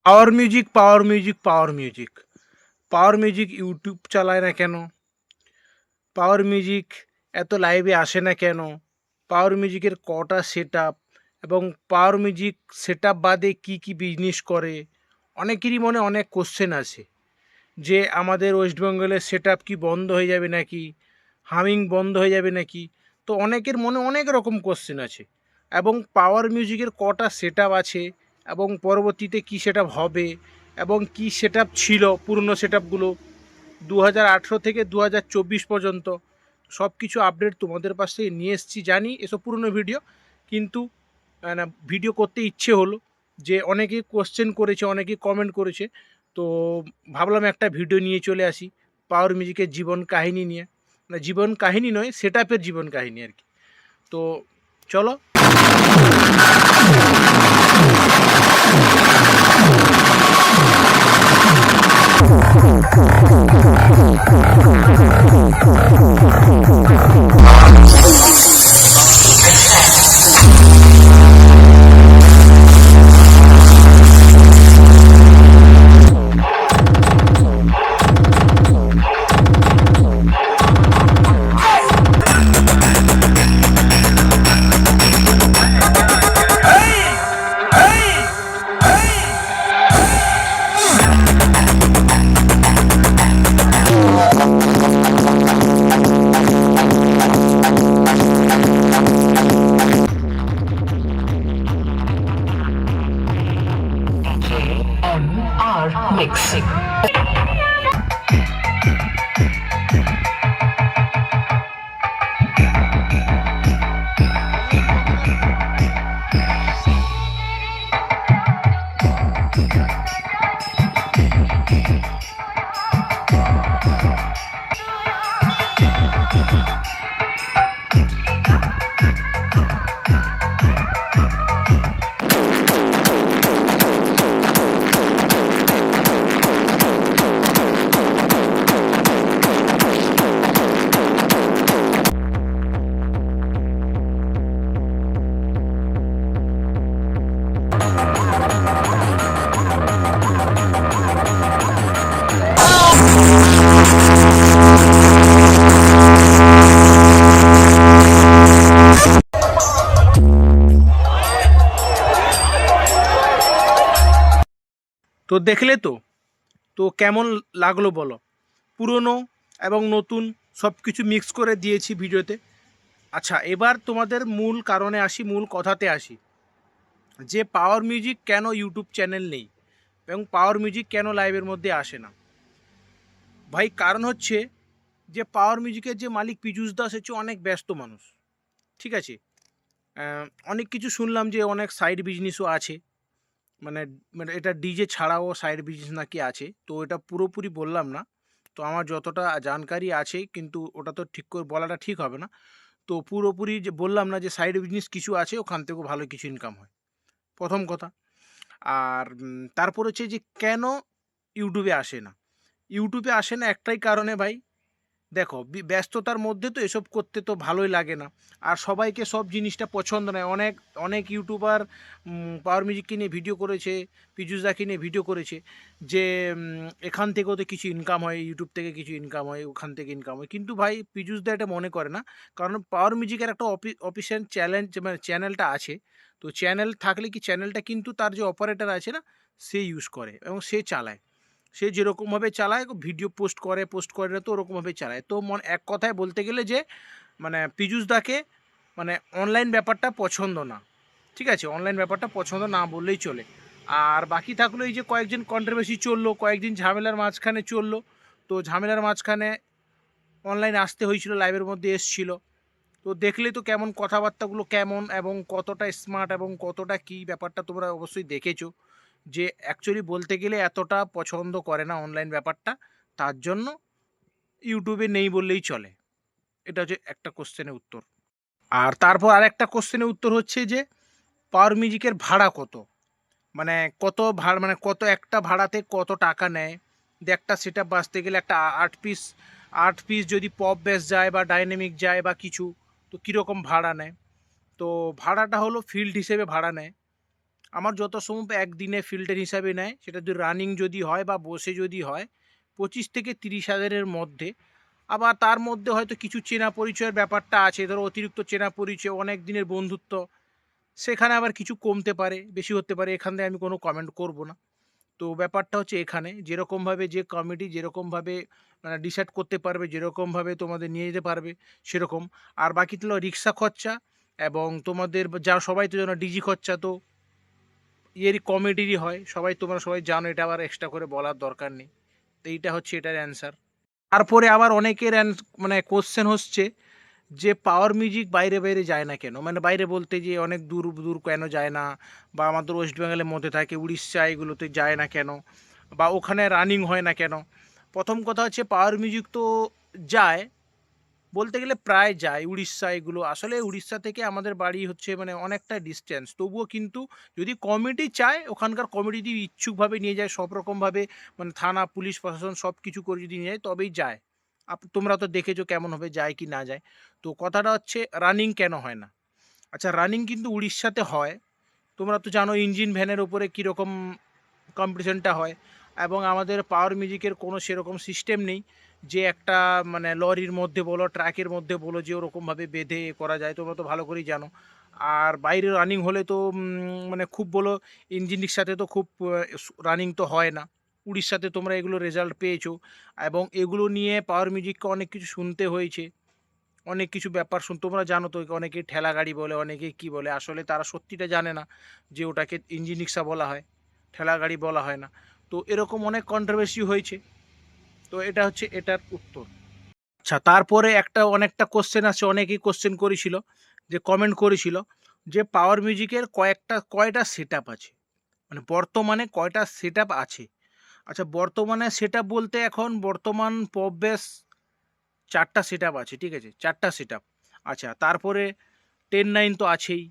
Power music, power music, power music, power music YouTube চালায় না কেন? পাওয়ার মিউজিক এত লাইভে আসে না কেন? পাওয়ার মিউজিকের কটা সেট আপ, এবং পাওয়ার মিউজিক সেট আপ বাদে কী কী বিজনেস করে? অনেকেরই মনে অনেক কোশ্চেন আছে যে আমাদের ওয়েস্ট বেঙ্গলের সেট আপ কি বন্ধ হয়ে যাবে নাকি, হামিং বন্ধ হয়ে যাবে নাকি? তো অনেকের মনে অনেক রকম কোশ্চেন আছে, এবং পাওয়ার মিউজিকের কটা সেট আপ আছে, এবং পরবর্তীতে কী সেট আপ হবে, এবং কী সেট আপ ছিল পুরনো সেট আপগুলো 2018 থেকে 2024 পর্যন্ত সব কিছু আপডেট তোমাদের পাশে নিয়ে এসেছি। জানি এসব পুরনো ভিডিও, কিন্তু না, ভিডিও করতে ইচ্ছে হলো যে অনেকেই কোশ্চেন করেছে, অনেকেই কমেন্ট করেছে, তো ভাবলাম একটা ভিডিও নিয়ে চলে আসি পাওয়ার মিউজিকের জীবন কাহিনী নিয়ে। না, জীবন কাহিনী নয়, সেট আপের জীবন কাহিনী আর কি। তো চলো। MR Mixing. তো দেখলে তো, তো কেমন লাগলো বলো? পুরনো এবং নতুন সব কিছু মিক্স করে দিয়েছি ভিডিওতে। আচ্ছা, এবার তোমাদের মূল কারণে আসি, মূল কথাতে আসি, যে পাওয়ার মিউজিক কেন ইউটিউব চ্যানেল নেই এবং পাওয়ার মিউজিক কেন লাইভের মধ্যে আসে না। ভাই, কারণ হচ্ছে যে পাওয়ার মিউজিকের যে মালিক পীযূষ দাস হচ্ছে অনেক ব্যস্ত মানুষ, ঠিক আছে? অনেক কিছু শুনলাম যে অনেক সাইড বিজনেসও আছে, মানে মানে এটা ডিজে ছাড়াও সাইড বিজনেস নাকি আছে, তো এটা পুরোপুরি বললাম না। তো আমার যতটা জানকারি আছে, কিন্তু ওটা তো ঠিক করে বলাটা ঠিক হবে না। তো পুরোপুরি যে বললাম না, যে সাইড বিজনেস কিছু আছে, ওখান থেকেও ভালো কিছু ইনকাম হয়, প্রথম কথা। আর তারপর হচ্ছে যে কেন ইউটিউবে আসে না। ইউটিউবে আসে না একটাই কারণে ভাই। দেখো, ব্যস্ততার মধ্যে তো এসব করতে তো ভালোই লাগে না, আর সবাইকে সব জিনিসটা পছন্দ নয়। অনেক অনেক ইউটিউবার পাওয়ার মিউজিককে নিয়ে ভিডিও করেছে, পীযূষদাকে নিয়ে ভিডিও করেছে, যে এখান থেকেও তো কিছু ইনকাম হয়, ইউটিউব থেকে কিছু ইনকাম হয়, ওখান থেকে ইনকাম হয়, কিন্তু ভাই পীযূষদা এটা মনে করে না। কারণ পাওয়ার মিউজিকের একটা অফিসিয়াল চ্যালেঞ্জ, মানে চ্যানেলটা আছে। তো চ্যানেল থাকলে কি, চ্যানেলটা কিন্তু তার যে অপারেটর আছে না, সে ইউজ করে এবং সে চালায়। সে যেরকমভাবে চালায়, ভিডিও পোস্ট করে না, তো ওরকমভাবে চালায়। তো এক কথায় বলতে গেলে যে, মানে পীযূষদাকে, মানে অনলাইন ব্যাপারটা পছন্দ না, ঠিক আছে? অনলাইন ব্যাপারটা পছন্দ না বললেই চলে। আর বাকি থাকলো এই যে কয়েকদিন কন্ট্রোভার্সি চললো, কয়েকদিন ঝামেলার মাঝখানে চললো। তো ঝামেলার মাঝখানে অনলাইনে আসতে হয়েছিল, লাইভের মধ্যে এসছিল। তো দেখলেই তো কেমন কথাবার্তাগুলো কেমন, এবং কতটা স্মার্ট এবং কতটা কী ব্যাপারটা তোমরা অবশ্যই দেখেছো, যে অ্যাকচুয়ালি বলতে গেলে এতটা পছন্দ করে না অনলাইন ব্যাপারটা, তার জন্য ইউটিউবে নেই বললেই চলে। এটা হচ্ছে একটা কোশ্চেনের উত্তর। আর তারপর আরেকটা কোশ্চেনের উত্তর হচ্ছে যে পাওয়ার মিউজিকের ভাড়া কত, মানে কত ভাড়া, মানে কত একটা ভাড়াতে কত টাকা নেয়। যে একটা সেট আপ বাজতে গেলে একটা 8 পিস যদি পপ বেস যায় বা ডাইনামিক যায় বা কিছু, তো কীরকম ভাড়া নেয়। তো ভাড়াটা হলো ফিল্ড হিসেবে ভাড়া নেয়। আমার যত সম্ভব একদিনে ফিল্টার হিসাবে নেয়, সেটা যদি রানিং যদি হয় বা বসে যদি হয় 25 থেকে 30 হাজারের মধ্যে। আবার তার মধ্যে হয়তো কিছু চেনা পরিচয়ের ব্যাপারটা আছে, ধরো অতিরিক্ত চেনা পরিচয়, অনেক দিনের বন্ধুত্ব, সেখানে আবার কিছু কমতে পারে, বেশি হতে পারে, এখান থেকে আমি কোনো কমেন্ট করব না। তো ব্যাপারটা হচ্ছে এখানে যেরকমভাবে যে কমিটি যেরকমভাবে মানে ডিসাইড করতে পারবে, যেরকমভাবে তোমাদের নিয়ে যেতে পারবে সেরকম। আর বাকি তো রিক্সা খরচা এবং তোমাদের যা সবাই তো জানো ডিজি খরচা তো এরই কমেডিরই হয়, সবাই তোমরা সবাই জানো, এটা আবার এক্সট্রা করে বলার দরকার নেই। তো এইটা হচ্ছে এটার অ্যান্সার। তারপরে আবার অনেকের মানে কোশ্চেন হচ্ছে যে পাওয়ার মিউজিক বাইরে বাইরে যায় না কেন, মানে বাইরে বলতে যে অনেক দূর দূর কেন যায় না, বা আমাদের ওয়েস্ট বেঙ্গলের মধ্যে থাকে উড়িষ্যা এগুলোতে যায় না কেন, বা ওখানে রানিং হয় না কেন। প্রথম কথা হচ্ছে পাওয়ার মিউজিক তো যায়, বলতে গেলে প্রায় যায় উড়িষ্যা এগুলো। আসলে উড়িষ্যা থেকে আমাদের বাড়ি হচ্ছে মানে অনেকটা ডিস্টেন্স, তবুও কিন্তু যদি কমিটি চায়, ওখানকার কমিটি যদি ইচ্ছুকভাবে নিয়ে যায় সব রকমভাবে, মানে থানা পুলিশ প্রশাসন সব কিছু করে যদি নিয়ে যায় তবেই যায়। তোমরা তো দেখেছো কেমন হবে যায় কি না যায়। তো কথাটা হচ্ছে রানিং কেন হয় না। আচ্ছা, রানিং কিন্তু উড়িষ্যাতে হয়, তোমরা তো জানো ইঞ্জিন ভ্যানের উপরে কীরকম কম্পিটিশনটা হয়। এবং আমাদের পাওয়ার মিউজিকের কোনো সেরকম সিস্টেম নেই যে একটা মানে লরির মধ্যে বলো ট্রাকের মধ্যে বলো যে ওরকমভাবে বেঁধে করা যায়, তোমরা তো ভালো করেই জানো। আর বাইরে রানিং হলে তো মানে খুব বলো ইঞ্জিনের সাথে তো খুব রানিং তো হয় না। উড়িষ্যাতে তোমরা এগুলো রেজাল্ট পেয়েছো, এবং এগুলো নিয়ে পাওয়ার মিউজিককে অনেক কিছু শুনতে হয়েছে, অনেক কিছু ব্যাপার তোমরা জানো তো, অনেকে ঠেলা গাড়ি বলে, অনেকে কি বলে, আসলে তারা সত্যিটা জানে না যে ওটাকে ইঞ্জিন রিক্সা বলা হয়, ঠেলা গাড়ি বলা হয় না। তো এরকম অনেক কন্ট্রোভার্সি হয়েছে। তো এটা হচ্ছে এটার উত্তর। আচ্ছা, তারপরে একটা অনেকটা কোশ্চেন আছে, অনেকেই কোশ্চেন করেছিল, যে কমেন্ট করেছিল যে পাওয়ার মিউজিকের কয়টা সেট আছে, মানে বর্তমানে কয়টা সেট আছে। আচ্ছা, বর্তমানে সেট বলতে এখন বর্তমান পপ বেস 4টা সেট আছে, ঠিক আছে, 4টা সেট। আচ্ছা, তারপরে 10-9 তো আছেই।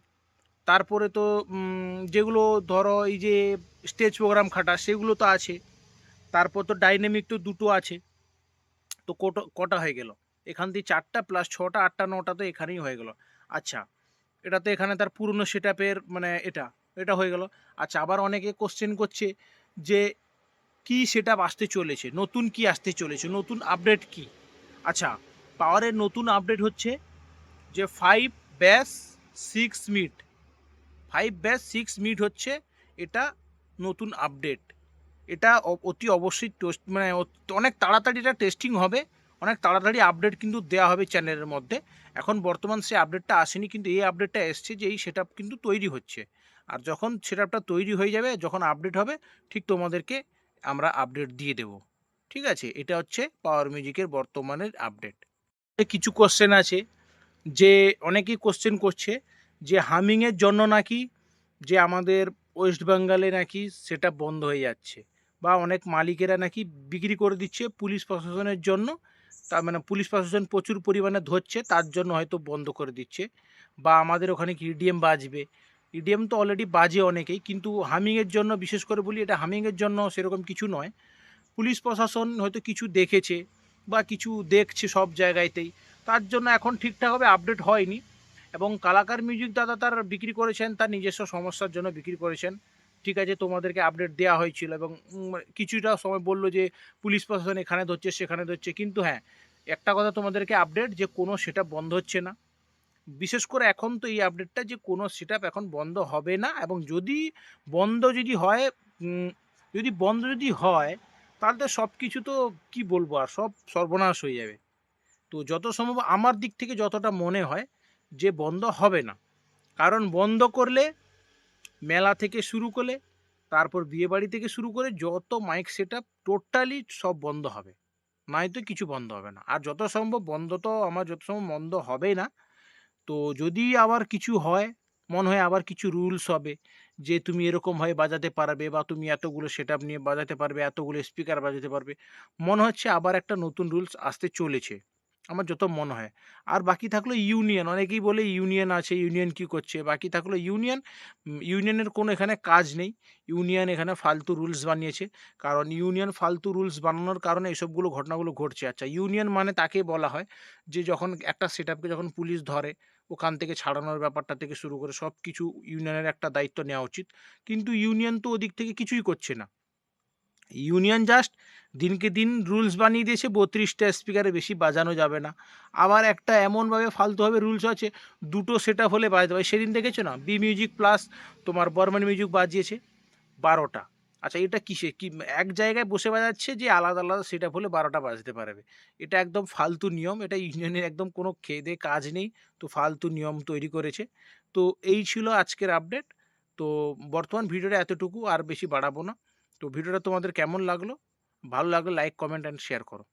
তারপরে তো যেগুলো ধরো এই যে স্টেজ প্রোগ্রাম খাটা সেগুলো তো আছে। তারপর তো ডাইনামিক তো দুটো আছে। তো কটা হয়ে গেল, এখান দিয়ে 4টা প্লাস 6টা 8টা 9টা তো এখানেই হয়ে গেল। আচ্ছা, এটা তো এখানে তার পুরনো সেট আপের মানে এটা এটা হয়ে গেল। আচ্ছা, আবার অনেকে কোশ্চেন করছে যে কি সেট আপ আসতে চলেছে, নতুন কি আসতে চলেছে, নতুন আপডেট কি। আচ্ছা, পাওয়ারের নতুন আপডেট হচ্ছে যে 5 ব্যাস 6 মিড, 5 ব্যাস 6 মিড হচ্ছে এটা নতুন আপডেট। এটা অতি অবশ্যই মানে অনেক তাড়াতাড়ি এটা টেস্টিং হবে, অনেক তাড়াতাড়ি আপডেট কিন্তু দেওয়া হবে চ্যানেলের মধ্যে। এখন বর্তমান সেই আপডেটটা আসেনি, কিন্তু এই আপডেটটা এসছে যে এই সেট কিন্তু তৈরি হচ্ছে। আর যখন সেট তৈরি হয়ে যাবে, যখন আপডেট হবে, ঠিক তোমাদেরকে আমরা আপডেট দিয়ে দেব। ঠিক আছে, এটা হচ্ছে পাওয়ার মিউজিকের বর্তমানের আপডেট। কিছু কোশ্চেন আছে, যে অনেকেই কোশ্চেন করছে যে হামিংয়ের জন্য নাকি যে আমাদের ওয়েস্ট বেঙ্গলে নাকি সেটা বন্ধ হয়ে যাচ্ছে, বা অনেক মালিকেরা নাকি বিক্রি করে দিচ্ছে পুলিশ প্রশাসনের জন্য। তার মানে পুলিশ প্রশাসন প্রচুর পরিমাণে ধরছে, তার জন্য হয়তো বন্ধ করে দিচ্ছে। বা আমাদের ওখানে কি ইডিএম বাজবে, ইডিএম তো অলরেডি বাজে অনেকেই, কিন্তু হামিংয়ের জন্য বিশেষ করে বলি, এটা হামিংয়ের জন্য সেরকম কিছু নয়। পুলিশ প্রশাসন হয়তো কিছু দেখেছে বা কিছু দেখছে সব জায়গাতেই, তার জন্য এখন ঠিকঠাকভাবে আপডেট হয়নি। এবং কালাকার মিউজিক দাদা তার বিক্রি করেছেন, তার নিজস্ব সমস্যার জন্য বিক্রি করেছেন। ঠিক আছে, তোমাদেরকে আপডেট দেওয়া হয়েছিল, এবং কিছুটা সময় বললো যে পুলিশ প্রশাসন এখানে ধরছে সেখানে ধরছে, কিন্তু হ্যাঁ, একটা কথা তোমাদেরকে আপডেট, যে কোনো সেট বন্ধ হচ্ছে না। বিশেষ করে এখন তো এই আপডেটটা যে কোনো সেট এখন বন্ধ হবে না, এবং যদি হয়, যদি বন্ধ যদি হয়, তাহলে তো সব কিছু তো কী বলবো, আর সব সর্বনাশ হয়ে যাবে। তো যত সম্ভব আমার দিক থেকে যতটা মনে হয় যে বন্ধ হবে না। কারণ বন্ধ করলে মেলা থেকে শুরু করে, তারপর বিয়েবাড়ি থেকে শুরু করে যত মাইক সেট আপ টোটালি সব বন্ধ হবে, নয়তো কিছু বন্ধ হবে না। আর যত সম্ভব বন্ধ তো আমার যত সম্ভব বন্ধ হবে না। তো যদি আবার কিছু হয়, মনে হয় আবার কিছু রুলস হবে, যে তুমি এরকমভাবে বাজাতে পারবে, বা তুমি এতগুলো সেট আপ নিয়ে বাজাতে পারবে, এতগুলো স্পিকার বাজাতে পারবে, মনে হচ্ছে আবার একটা নতুন রুলস আসতে চলেছে। আমার যত মনে হয়। আর বাকি থাকলো ইউনিয়ন, অনেকেই বলে ইউনিয়ন আছে, ইউনিয়ন কি করছে? বাকি থাকলো ইউনিয়ন, ইউনিয়নের কোনো এখানে কাজ নেই। ইউনিয়ন এখানে ফালতু রুলস বানিয়েছে। কারণ ইউনিয়ন ফালতু রুলস বানানোর কারণে এসবগুলো ঘটনাগুলো ঘটছে। আচ্ছা, ইউনিয়ন মানে তাকে বলা হয় যে যখন একটা সেটআপকে যখন পুলিশ ধরে, ওখান থেকে ছাড়ানোর ব্যাপারটা থেকে শুরু করে সবকিছু ইউনিয়নের একটা দায়িত্ব নেওয়া উচিত। কিন্তু ইউনিয়ন তো ওদিক থেকে কিছুই করছে না। ইউনিয়ন জাস্ট দিনকে দিন রুলস বানিয়ে দিয়েছে ৩২টা স্পিকারে বেশি বাজানো যাবে না। আবার একটা এমনভাবে ফালতুভাবে রুলস আছে, দুটো সেটআপ হলে বাজাতে পারে। সেদিন দেখেছো না? বি মিউজিক প্লাস তোমার বর্মন মিউজিক বাজিয়েছে ১২টা। আচ্ছা, এটা কিসে কি এক জায়গায় বসে বাজাচ্ছে যে আলাদা, আলাদা সেটআপ হলে ১২টা বাজতে পারবে। এটা একদম ফালতু নিয়ম। এটা ইউনিয়নের একদম কোনো খেয়ে-দেয়ে কাজ নেই। তো ফালতু নিয়ম তৈরি করেছে। তো এই ছিল আজকের আপডেট। তো বর্তমান ভিডিওটা এতটুকু, আর বেশি বাড়াবো না। তো ভিডিওটা তোমাদের কেমন লাগলো? ভালো লাগলে লাইক, কমেন্ট অ্যান্ড শেয়ার করো।